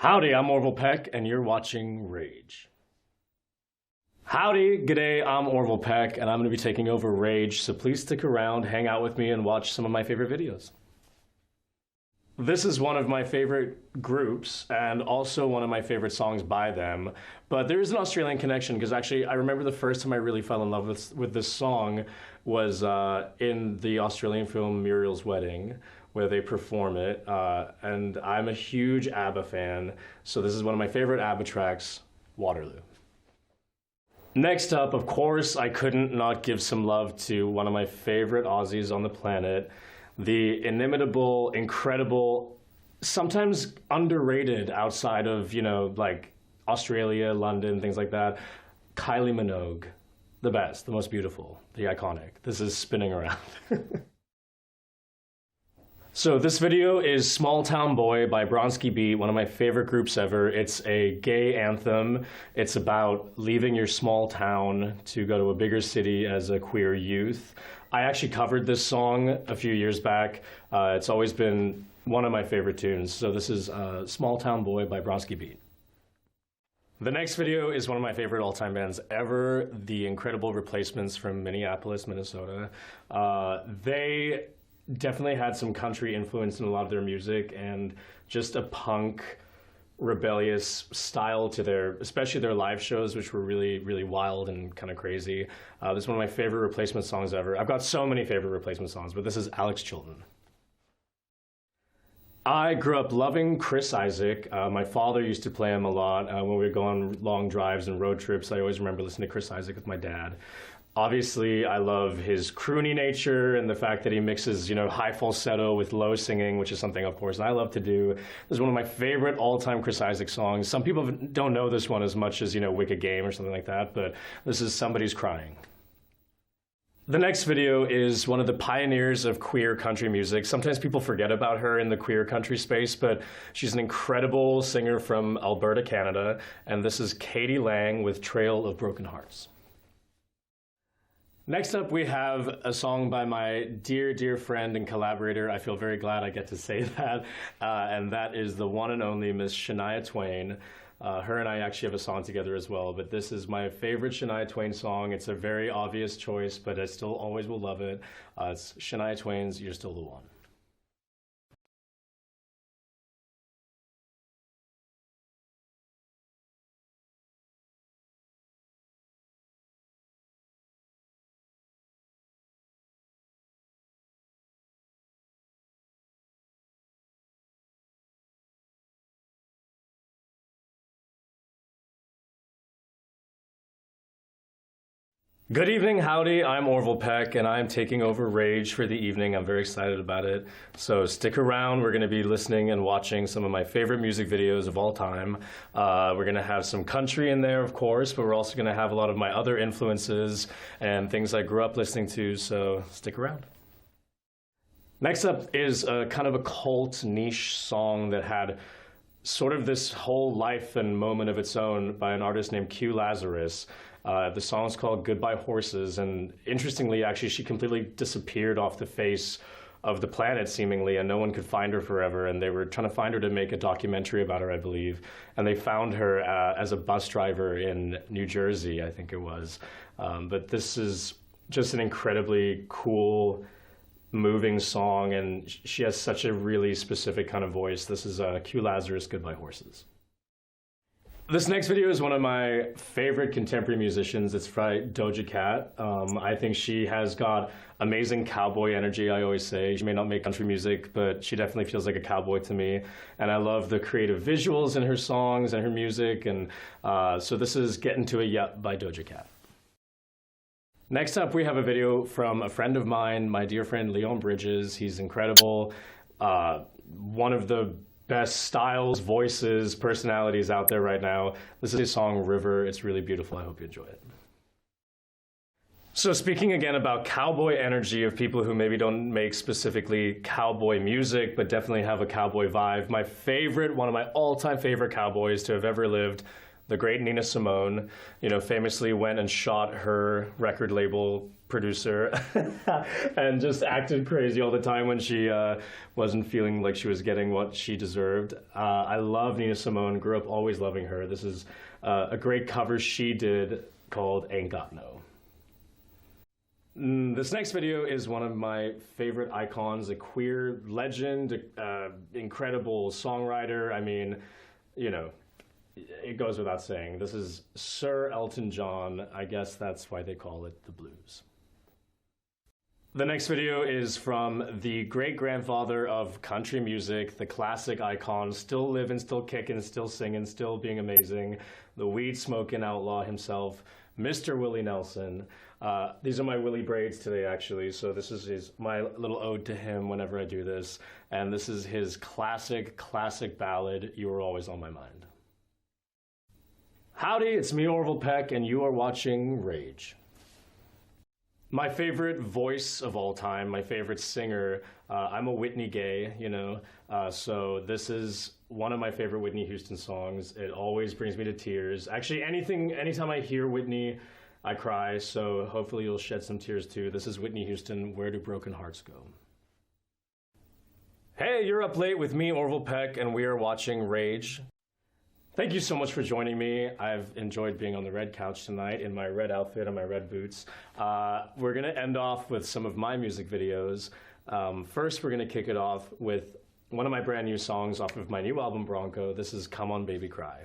Howdy, I'm Orville Peck, and you're watching Rage. Howdy, g'day, I'm Orville Peck, and I'm going to be taking over Rage, so please stick around, hang out with me, and watch some of my favorite videos. This is one of my favorite groups, and also one of my favorite songs by them, but there is an Australian connection, because actually, I remember the first time I really fell in love with this song was in the Australian film Muriel's Wedding, where they perform it, and I'm a huge ABBA fan, so this is one of my favorite ABBA tracks, Waterloo. Next up, of course, I couldn't not give some love to one of my favorite Aussies on the planet, the inimitable, incredible, sometimes underrated outside of, you know, like Australia, London, things like that, KYLIE Minogue. The best, the most beautiful, the iconic. This is Spinning Around. So this video is Smalltown Boy by BRONSKI, one of my favorite groups ever. It's a gay anthem. It's about leaving your small town to go to a bigger city as a queer youth. I actually covered this song a few years back. It's always been one of my favorite tunes. So this is Smalltown Boy by BRONSKI. The next video is one of my favorite all-time bands ever, the Incredible Replacements from Minneapolis, Minnesota. They definitely had some country influence in a lot of their music and just a punk, rebellious style to their, especially their live shows, which were really, really wild and kind of crazy. This is one of my favorite Replacement songs ever. I've got so many favorite Replacement songs, but this is Alex Chilton. I grew up loving Chris Isaak. My father used to play him a lot. When we would go on long drives and road trips, I always remember listening to Chris Isaak with my dad. Obviously, I love his croony nature and the fact that he mixes, you know, high falsetto with low singing, which is something, of course, I love to do. This is one of my favorite all-time Chris Isaak songs. Some people don't know this one as much as, you know, Wicked Game or something like that, but this is Somebody's Crying. The next video is one of the pioneers of queer country music. Sometimes people forget about her in the queer country space, but she's an incredible singer from Alberta, Canada, and this is Katie Lang with Trail of Broken Hearts. Next up, we have a song by my dear, dear friend and collaborator. I feel very glad I get to say that, and that is the one and only Miss Shania Twain. Her and I actually have a song together as well, but this is my favorite Shania Twain song. It's a very obvious choice, but I still always will love it. It's Shania Twain's You're Still the One. Good evening, howdy, I'm Orville Peck, and I'm taking over Rage for the evening. I'm very excited about it. So stick around, we're gonna be listening and watching some of my favorite music videos of all time. We're gonna have some country in there, of course, but we're also gonna have a lot of my other influences and things I grew up listening to, so stick around. Next up is a kind of a cult niche song that had sort of this whole life and moment of its own by an artist named LAZZARUS. The song's called Goodbye Horses, and interestingly, actually, she completely disappeared off the face of the planet, seemingly, and no one could find her forever, and they were trying to find her to make a documentary about her, I believe, and they found her as a bus driver in New Jersey, I think it was. But this is just an incredibly cool, moving song, and she has such a really specific kind of voice. This is LAZZARUS, Goodbye Horses. This next video is one of my favorite contemporary musicians. It's by DOJA CAT. I think she has got amazing cowboy energy, I always say. She may not make country music, but she definitely feels like a cowboy to me. And I love the creative visuals in her songs and her music. And so this is Getting to a Yup by DOJA CAT. Next up, we have a video from a friend of mine, my dear friend Leon Bridges. He's incredible. One of the best styles, voices, personalities out there right now. This is his song River. It's really beautiful. I hope you enjoy it. So speaking again about cowboy energy of people who maybe don't make specifically cowboy music, but definitely have a cowboy vibe, my favorite, one of my all-time favorite cowboys to have ever lived, the great Nina Simone, you know, famously went and shot her record label producer and just acted crazy all the time when she wasn't feeling like she was getting what she deserved. I love Nina Simone, grew up always loving her. This is a great cover she did called Ain't Got No. This next video is one of my favorite icons, a queer legend, incredible songwriter. I mean, you know, it goes without saying. This is Sir Elton John. I guess that's why they call it the blues. The next video is from the great-grandfather of country music, the classic icon, still living, still kicking, still singing, still being amazing, the weed-smoking outlaw himself, Mr. Willie Nelson. These are my Willie braids today, actually, so this is my little ode to him whenever I do this, and this is his classic ballad, You Were Always on My Mind. Howdy, it's me, Orville Peck, and you are watching Rage. My favorite voice of all time, my favorite singer, I'm a Whitney gay, you know, so this is one of my favorite Whitney Houston songs. It always brings me to tears. Actually, anytime I hear Whitney, I cry, so hopefully you'll shed some tears too. This is Whitney Houston, Where Do Broken Hearts Go? Hey, you're up late with me, Orville Peck, and we are watching Rage. Thank you so much for joining me. I've enjoyed being on the red couch tonight in my red outfit and my red boots. We're gonna end off with some of my music videos. First, we're gonna kick it off with one of my brand new songs off of my new album, Bronco. This is Come On Baby Cry.